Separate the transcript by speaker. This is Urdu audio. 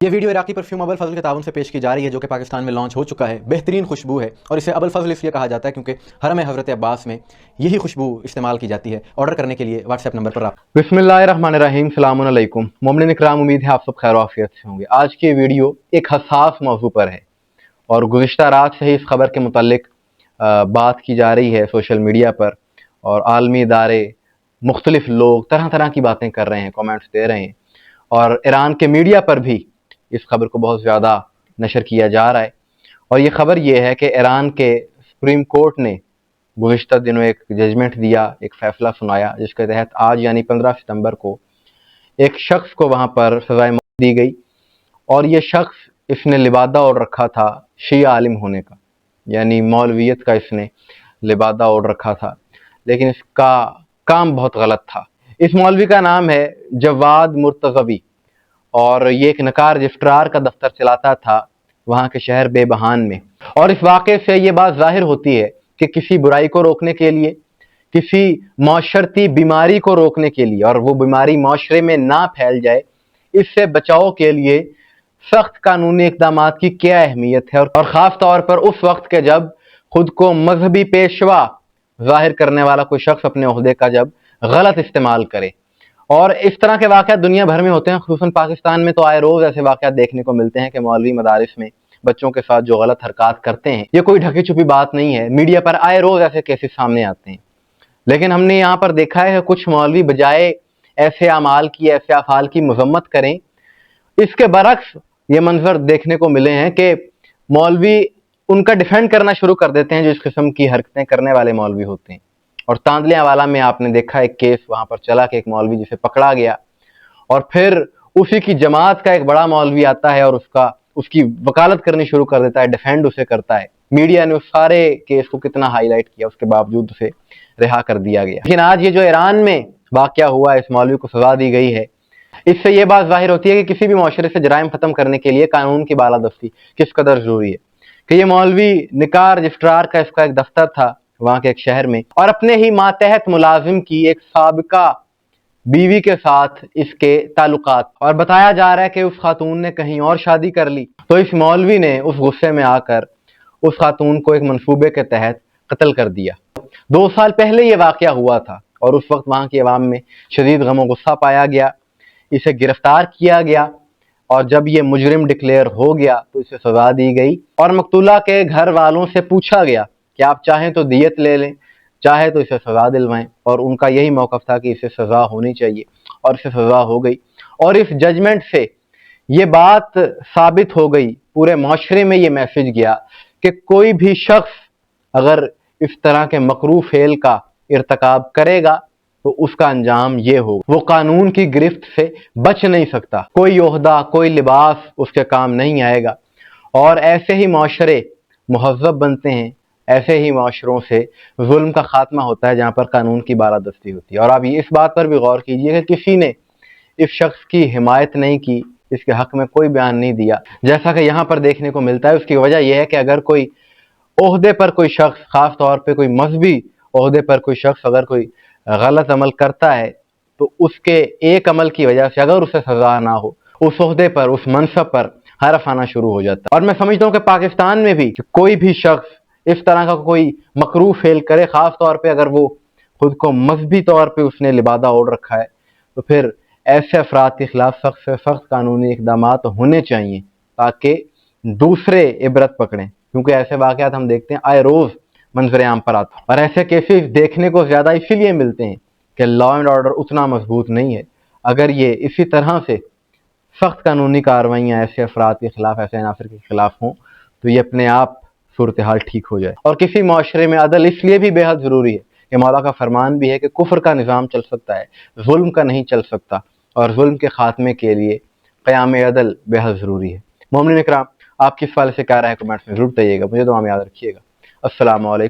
Speaker 1: یہ ویڈیو عراقی پرفیوم ابو الفضل کے تعاون سے پیش کی جا رہی ہے، جو کہ پاکستان میں لانچ ہو چکا ہے۔ بہترین خوشبو ہے اور اسے ابو الفضل اس لیے کہا جاتا ہے کیونکہ حرم حضرت عباس میں یہی خوشبو استعمال کی جاتی ہے۔ آرڈر کرنے کے لیے واٹس ایپ نمبر پر آپ۔
Speaker 2: بسم اللہ الرحمن الرحیم، السلام علیکم مومنین اکرام، امید ہے آپ سب خیر و عافیت سے ہوں گے۔ آج کی ویڈیو ایک حساس موضوع پر ہے اور گزشتہ رات سے ہی اس خبر کے متعلق بات کی جا رہی ہے سوشل میڈیا پر، اور عالمی ادارے، مختلف لوگ طرح طرح کی باتیں کر رہے ہیں، کامنٹس دے رہے ہیں، اور ایران کے میڈیا پر بھی اس خبر کو بہت زیادہ نشر کیا جا رہا ہے۔ اور یہ خبر یہ ہے کہ ایران کے سپریم کورٹ نے گزشتہ دنوں ایک ججمنٹ دیا، ایک فیصلہ سنایا، جس کے تحت آج یعنی 15 ستمبر کو ایک شخص کو وہاں پر سزائے موت دی گئی، اور یہ شخص، اس نے لبادہ اوڑھ رکھا تھا شیعہ عالم ہونے کا، یعنی مولویت کا اس نے لبادہ اوڑھ رکھا تھا، لیکن اس کا کام بہت غلط تھا۔ اس مولوی کا نام ہے جواد مرتضوی، اور یہ ایک نقار رجسٹرار کا دفتر چلاتا تھا وہاں کے شہر بے بہان میں۔ اور اس واقعے سے یہ بات ظاہر ہوتی ہے کہ کسی برائی کو روکنے کے لیے، کسی معاشرتی بیماری کو روکنے کے لیے، اور وہ بیماری معاشرے میں نہ پھیل جائے، اس سے بچاؤ کے لیے سخت قانونی اقدامات کی کیا اہمیت ہے، اور خاص طور پر اس وقت کے جب خود کو مذہبی پیشوا ظاہر کرنے والا کوئی شخص اپنے عہدے کا جب غلط استعمال کرے۔ اور اس طرح کے واقعات دنیا بھر میں ہوتے ہیں، خصوصاً پاکستان میں تو آئے روز ایسے واقعات دیکھنے کو ملتے ہیں کہ مولوی مدارس میں بچوں کے ساتھ جو غلط حرکات کرتے ہیں، یہ کوئی ڈھکی چھپی بات نہیں ہے، میڈیا پر آئے روز ایسے کیسز سامنے آتے ہیں۔ لیکن ہم نے یہاں پر دیکھا ہے کہ کچھ مولوی بجائے ایسے اعمال کی، ایسے افعال کی مذمت کریں، اس کے برعکس یہ منظر دیکھنے کو ملے ہیں کہ مولوی ان کا ڈیفینڈ کرنا شروع کر دیتے ہیں جو اس قسم کی حرکتیں کرنے والے مولوی ہوتے ہیں۔ اور تاندلیہ والا میں آپ نے دیکھا ایک کیس وہاں پر چلا کہ ایک مولوی جسے پکڑا گیا، اور پھر اسی کی جماعت کا ایک بڑا مولوی آتا ہے اور اس کی وکالت کرنی شروع کر دیتا ہے، ڈیفینڈ اسے کرتا ہے۔ میڈیا نے اس سارے کیس کو کتنا ہائی لائٹ کیا، اس کے باوجود اسے رہا کر دیا گیا۔ لیکن آج یہ جو ایران میں واقعہ ہوا، اس مولوی کو سزا دی گئی ہے، اس سے یہ بات ظاہر ہوتی ہے کہ کسی بھی معاشرے سے جرائم ختم کرنے کے لیے قانون کی بالادستی کس قدر ضروری ہے۔ کہ یہ مولوی نکاح رجسٹرار کا اس کا ایک دفتر تھا وہاں کے ایک شہر میں، اور اپنے ہی ماتحت ملازم کی ایک سابقہ بیوی کے ساتھ اس کے تعلقات، اور بتایا جا رہا ہے کہ اس خاتون نے کہیں اور شادی کر لی، تو اس مولوی نے اس غصے میں آ کر اس خاتون کو ایک منصوبے کے تحت قتل کر دیا۔ 2 سال پہلے یہ واقعہ ہوا تھا، اور اس وقت وہاں کی عوام میں شدید غم و غصہ پایا گیا، اسے گرفتار کیا گیا، اور جب یہ مجرم ڈکلیئر ہو گیا تو اسے سزا دی گئی، اور مقتولہ کے گھر والوں سے پوچھا گیا کہ آپ چاہیں تو دیت لے لیں، چاہے تو اسے سزا دلوائیں، اور ان کا یہی موقف تھا کہ اسے سزا ہونی چاہیے، اور اسے سزا ہو گئی۔ اور اس ججمنٹ سے یہ بات ثابت ہو گئی، پورے معاشرے میں یہ میسج گیا کہ کوئی بھی شخص اگر اس طرح کے مکروہ فعل کا ارتکاب کرے گا تو اس کا انجام یہ ہوگا، وہ قانون کی گرفت سے بچ نہیں سکتا، کوئی عہدہ، کوئی لباس اس کے کام نہیں آئے گا۔ اور ایسے ہی معاشرے مہذب بنتے ہیں، ایسے ہی معاشروں سے ظلم کا خاتمہ ہوتا ہے جہاں پر قانون کی بالادستی ہوتی ہے۔ اور آپ اس بات پر بھی غور کیجئے کہ کسی نے اس شخص کی حمایت نہیں کی، اس کے حق میں کوئی بیان نہیں دیا، جیسا کہ یہاں پر دیکھنے کو ملتا ہے۔ اس کی وجہ یہ ہے کہ اگر کوئی عہدے پر کوئی شخص، خاص طور پہ کوئی مذہبی عہدے پر کوئی شخص اگر کوئی غلط عمل کرتا ہے، تو اس کے ایک عمل کی وجہ سے اگر اسے سزا نہ ہو، اس عہدے پر، اس منصب پر حرف آنا شروع ہو جاتا ہے۔ اور میں سمجھتا ہوں کہ پاکستان میں بھی کوئی بھی شخص اس طرح کا کوئی مکروہ فعل کرے، خاص طور پہ اگر وہ خود کو مذہبی طور پہ اس نے لبادہ اوڑھ رکھا ہے، تو پھر ایسے افراد کے خلاف سخت سے سخت قانونی اقدامات ہونے چاہیے تاکہ دوسرے عبرت پکڑیں، کیونکہ ایسے واقعات ہم دیکھتے ہیں آئے روز منظر عام پر آتے ہیں، اور ایسے کیسز دیکھنے کو زیادہ اسی لیے ملتے ہیں کہ لا اینڈ آرڈر اتنا مضبوط نہیں ہے۔ اگر یہ اسی طرح سے سخت قانونی کارروائیاں ایسے افراد کے خلاف، ایسے عناصر کے خلاف ہوں، تو یہ اپنے آپ صورتحال ٹھیک ہو جائے۔ اور کسی معاشرے میں عدل اس لیے بھی بے حد ضروری ہے کہ مولا کا فرمان بھی ہے کہ کفر کا نظام چل سکتا ہے، ظلم کا نہیں چل سکتا، اور ظلم کے خاتمے کے لیے قیام عدل بے حد ضروری ہے۔ مومنین اکرام، آپ کس حوالے سے کیا رائے ہے کمنٹس میں ضرور بتائیے گا، مجھے دعا میں یاد رکھیے گا۔ السلام علیکم۔